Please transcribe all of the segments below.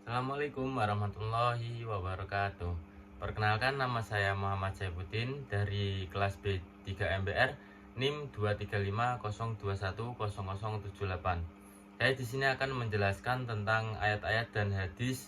Assalamualaikum warahmatullahi wabarakatuh. Perkenalkan, nama saya Muhammad Saifuddin dari kelas B 3 MBR NIM 23502100078. Saya di sini akan menjelaskan tentang ayat-ayat dan hadis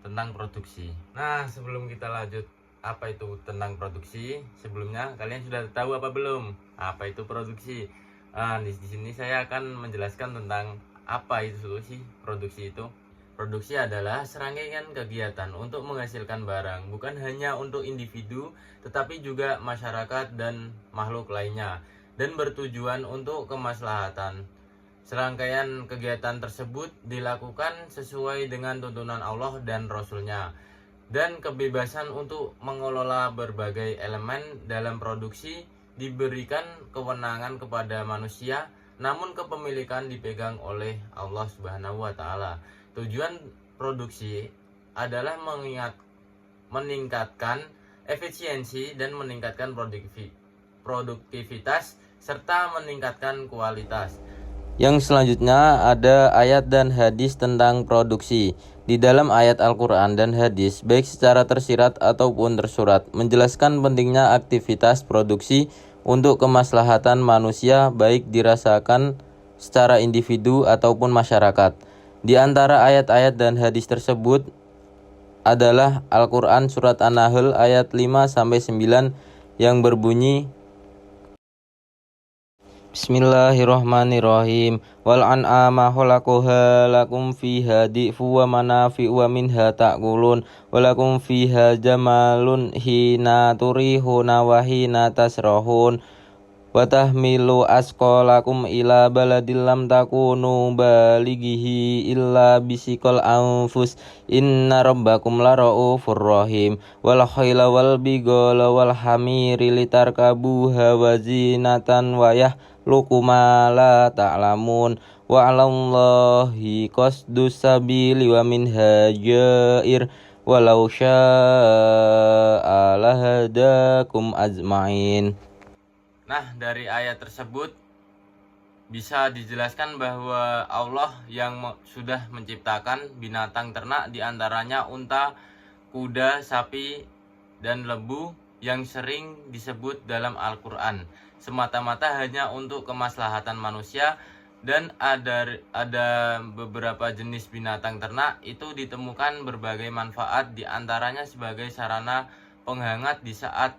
tentang produksi. Nah, sebelum kita lanjut apa itu tentang produksi, sebelumnya kalian sudah tahu apa belum? Apa itu produksi? Di sini saya akan menjelaskan tentang apa itu sih produksi itu. Produksi adalah serangkaian kegiatan untuk menghasilkan barang, bukan hanya untuk individu, tetapi juga masyarakat dan makhluk lainnya, dan bertujuan untuk kemaslahatan. Serangkaian kegiatan tersebut dilakukan sesuai dengan tuntunan Allah dan Rasul-Nya, dan kebebasan untuk mengelola berbagai elemen dalam produksi diberikan kewenangan kepada manusia, namun kepemilikan dipegang oleh Allah Subhanahu wa taala. Tujuan produksi adalah meningkatkan efisiensi dan meningkatkan produktivitas serta meningkatkan kualitas. Yang selanjutnya ada ayat dan hadis tentang produksi. Di dalam ayat Al-Quran dan hadis, baik secara tersirat ataupun tersurat, menjelaskan pentingnya aktivitas produksi untuk kemaslahatan manusia, baik dirasakan secara individu ataupun masyarakat. Di antara ayat-ayat dan hadis tersebut adalah Al-Quran Surat An-Nahl ayat 5-9 yang berbunyi, Bismillahirrahmanirrahim. Wal an'ama khalaqaha lakum fiha di'fu wa manafi'u wa minha ta'kulun wa lakum fiha jamalun hina turihuna wa hina tasrahun wa tahmilu asqalakum ila baladil lam takunu balighihi illa bisikal anfus inna rabbakum lara'ufur rahim wal khayla wal bighala wal hamiri litarkabuha wa zinatan wa yahluquma la ta'lamun wa 'alallahi qasdus sabili wa minha jair walau syaa lahadakum ajmain. Nah, dari ayat tersebut bisa dijelaskan bahwa Allah yang sudah menciptakan binatang ternak, diantaranya unta, kuda, sapi, dan lembu yang sering disebut dalam Al-Quran, semata-mata hanya untuk kemaslahatan manusia. Dan ada beberapa jenis binatang ternak itu ditemukan berbagai manfaat, diantaranya sebagai sarana penghangat di saat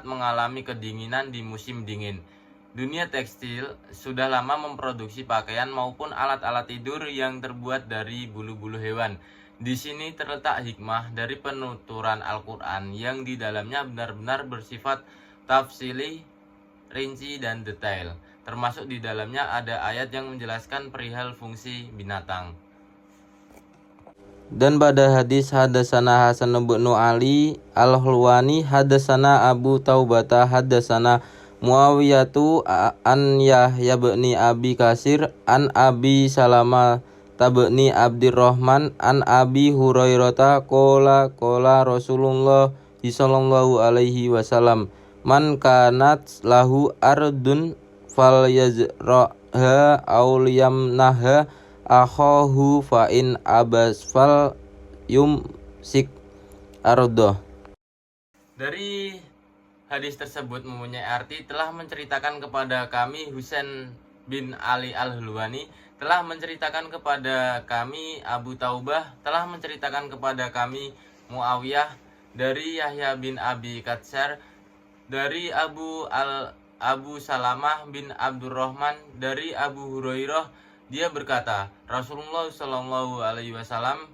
mengalami kedinginan di musim dingin. Dunia tekstil sudah lama memproduksi pakaian maupun alat-alat tidur yang terbuat dari bulu-bulu hewan. Di sini terletak hikmah dari penuturan Al-Quran yang di dalamnya benar-benar bersifat tafsili, rinci, dan detail. Termasuk di dalamnya ada ayat yang menjelaskan perihal fungsi binatang. Dan pada hadis hadasana Hasan bin Ali Al-Hulwani hadasana Abu Taubata hadasana Muawiyatu an Yahya bin Abi Kasir an Abi Salama tabni Abdurrahman an Abi Hurairah qala Rasulullah sallallahu alaihi wasallam man kanat lahu ardun falyazraha aw yamnaha akhahu fa in abasfal yumsik ardoh. Dari hadis tersebut mempunyai arti telah menceritakan kepada kami Husain bin Ali Al-Hulwani, telah menceritakan kepada kami Abu Taubah, telah menceritakan kepada kami Muawiyah, dari Yahya bin Abi Katsar, dari Abu Salamah bin Abdurrahman, dari Abu Hurairah. Dia berkata, Rasulullah Shallallahu Alaihi Wasallam,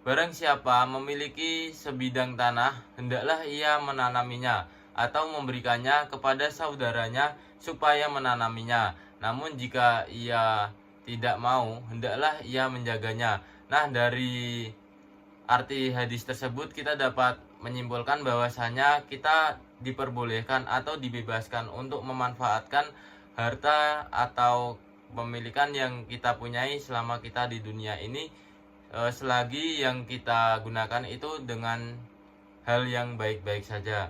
barang siapa memiliki sebidang tanah, hendaklah ia menanaminya atau memberikannya kepada saudaranya supaya menanaminya. Namun jika ia tidak mau, hendaklah ia menjaganya. Nah, dari arti hadis tersebut kita dapat menyimpulkan bahwasanya kita diperbolehkan atau dibebaskan untuk memanfaatkan harta atau pemilikan yang kita punyai selama kita di dunia ini, selagi yang kita gunakan itu dengan hal yang baik-baik saja.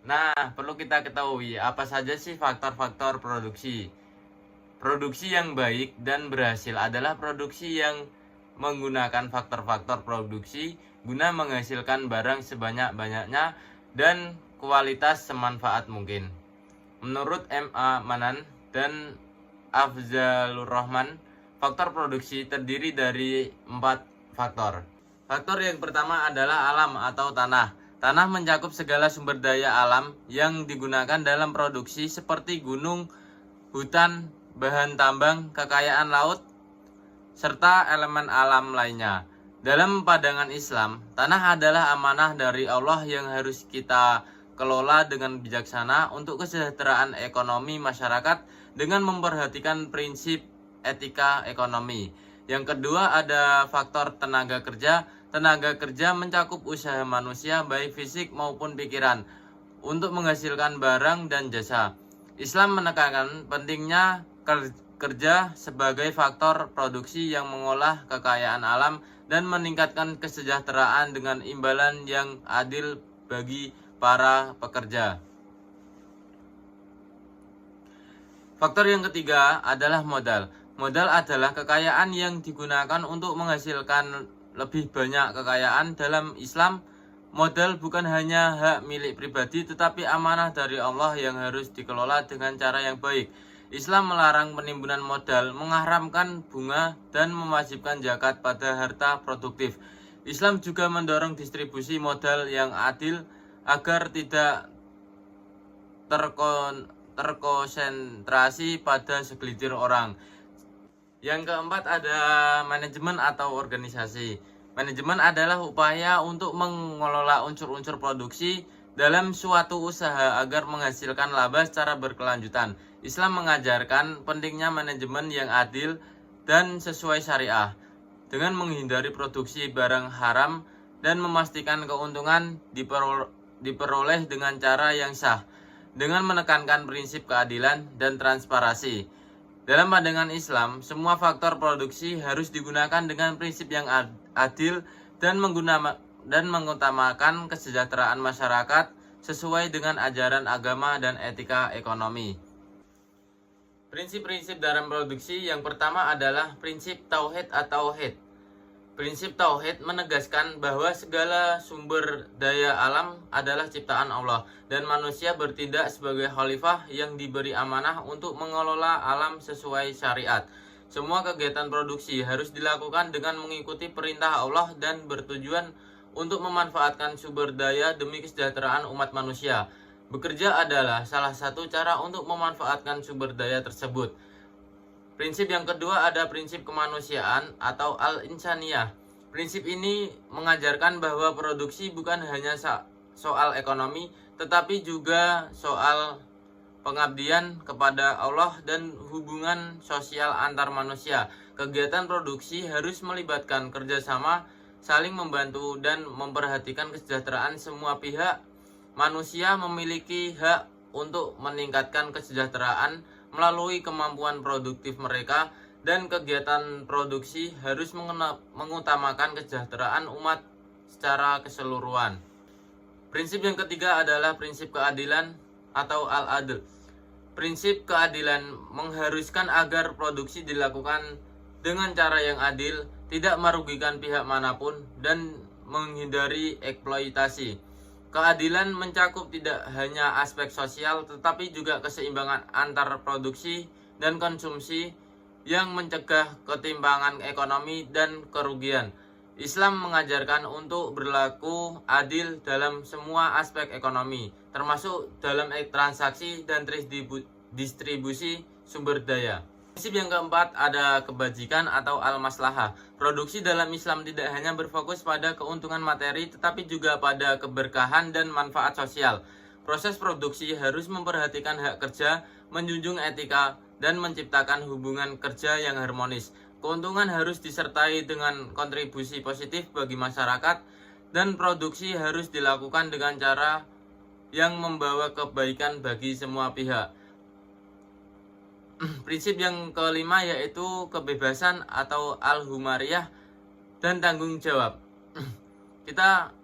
Nah, perlu kita ketahui apa saja sih faktor-faktor produksi. Produksi yang baik dan berhasil adalah produksi yang menggunakan faktor-faktor produksi guna menghasilkan barang sebanyak-banyaknya dan kualitas semanfaat mungkin. Menurut M.A. Manan dan Afzalur Rahman, faktor produksi terdiri dari 4 faktor. Faktor yang pertama adalah alam atau tanah. Tanah mencakup segala sumber daya alam yang digunakan dalam produksi seperti gunung, hutan, bahan tambang, kekayaan laut, serta elemen alam lainnya. Dalam pandangan Islam, tanah adalah amanah dari Allah yang harus kita kelola dengan bijaksana untuk kesejahteraan ekonomi masyarakat dengan memperhatikan prinsip etika ekonomi. Yang kedua ada faktor tenaga kerja. Tenaga kerja mencakup usaha manusia baik fisik maupun pikiran untuk menghasilkan barang dan jasa. Islam menekankan pentingnya kerja sebagai faktor produksi yang mengolah kekayaan alam dan meningkatkan kesejahteraan dengan imbalan yang adil bagi para pekerja. Faktor yang ketiga adalah modal. Modal adalah kekayaan yang digunakan untuk menghasilkan lebih banyak kekayaan. Dalam Islam, modal bukan hanya hak milik pribadi tetapi amanah dari Allah yang harus dikelola dengan cara yang baik. Islam melarang penimbunan modal, mengharamkan bunga, dan mewajibkan zakat pada harta produktif. Islam juga mendorong distribusi modal yang adil agar tidak terkonsentrasi pada segelintir orang. Yang keempat ada manajemen atau organisasi. Manajemen adalah upaya untuk mengelola unsur-unsur produksi dalam suatu usaha agar menghasilkan laba secara berkelanjutan. Islam mengajarkan pentingnya manajemen yang adil dan sesuai syariah dengan menghindari produksi barang haram dan memastikan keuntungan diperoleh dengan cara yang sah dengan menekankan prinsip keadilan dan transparansi. Dalam pandangan Islam, semua faktor produksi harus digunakan dengan prinsip yang adil dan mengutamakan kesejahteraan masyarakat sesuai dengan ajaran agama dan etika ekonomi. Prinsip-prinsip dalam produksi yang pertama adalah prinsip tauhid atau tauhid. Prinsip tauhid menegaskan bahwa segala sumber daya alam adalah ciptaan Allah dan manusia bertindak sebagai khalifah yang diberi amanah untuk mengelola alam sesuai syariat. Semua kegiatan produksi harus dilakukan dengan mengikuti perintah Allah dan bertujuan untuk memanfaatkan sumber daya demi kesejahteraan umat manusia. Bekerja adalah salah satu cara untuk memanfaatkan sumber daya tersebut. Prinsip yang kedua ada prinsip kemanusiaan atau al-insaniyah. Prinsip ini mengajarkan bahwa produksi bukan hanya soal ekonomi, tetapi juga soal pengabdian kepada Allah dan hubungan sosial antar manusia. Kegiatan produksi harus melibatkan kerjasama, saling membantu, dan memperhatikan kesejahteraan semua pihak. Manusia memiliki hak untuk meningkatkan kesejahteraan melalui kemampuan produktif mereka, dan kegiatan produksi harus mengutamakan kesejahteraan umat secara keseluruhan. Prinsip yang ketiga adalah prinsip keadilan atau al-adl. Prinsip keadilan mengharuskan agar produksi dilakukan dengan cara yang adil, tidak merugikan pihak manapun, dan menghindari eksploitasi. Keadilan mencakup tidak hanya aspek sosial tetapi juga keseimbangan antar produksi dan konsumsi yang mencegah ketimpangan ekonomi dan kerugian. Islam mengajarkan untuk berlaku adil dalam semua aspek ekonomi, termasuk dalam transaksi dan distribusi sumber daya. Prinsip yang keempat ada kebajikan atau al-maslahah. Produksi dalam Islam tidak hanya berfokus pada keuntungan materi tetapi juga pada keberkahan dan manfaat sosial. Proses produksi harus memperhatikan hak kerja, menjunjung etika, dan menciptakan hubungan kerja yang harmonis. Keuntungan harus disertai dengan kontribusi positif bagi masyarakat, dan produksi harus dilakukan dengan cara yang membawa kebaikan bagi semua pihak. Prinsip yang kelima yaitu kebebasan atau al-humariyah dan tanggung jawab. Kita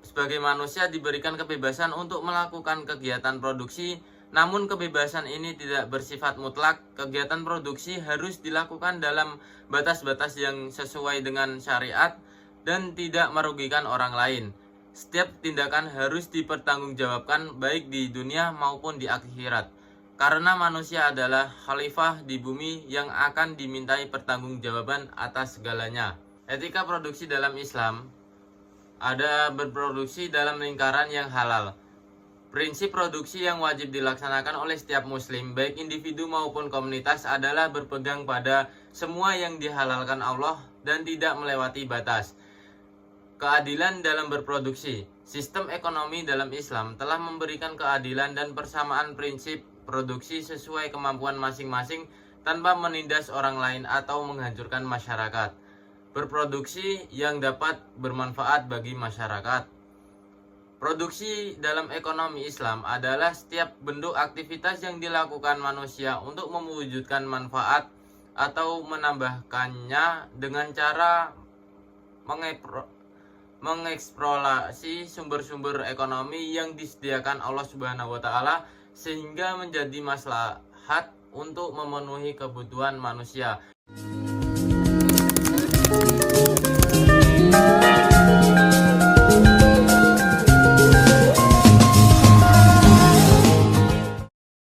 sebagai manusia diberikan kebebasan untuk melakukan kegiatan produksi Namun kebebasan ini tidak bersifat mutlak. Kegiatan produksi harus dilakukan dalam batas-batas yang sesuai dengan syariat dan tidak merugikan orang lain. Setiap tindakan harus dipertanggungjawabkan baik di dunia maupun di akhirat. Karena manusia adalah khalifah di bumi yang akan dimintai pertanggungjawaban atas segalanya. Etika produksi dalam Islam ada berproduksi dalam lingkaran yang halal. Prinsip produksi yang wajib dilaksanakan oleh setiap muslim, baik individu maupun komunitas, adalah berpegang pada semua yang dihalalkan Allah dan tidak melewati batas. Keadilan dalam berproduksi. Sistem ekonomi dalam Islam telah memberikan keadilan dan persamaan prinsip produksi sesuai kemampuan masing-masing tanpa menindas orang lain atau menghancurkan masyarakat. Berproduksi yang dapat bermanfaat bagi masyarakat. Produksi dalam ekonomi Islam adalah setiap bentuk aktivitas yang dilakukan manusia untuk mewujudkan manfaat atau menambahkannya dengan cara mengeksplorasi sumber-sumber ekonomi yang disediakan Allah Subhanahu wa taala sehingga menjadi maslahat untuk memenuhi kebutuhan manusia.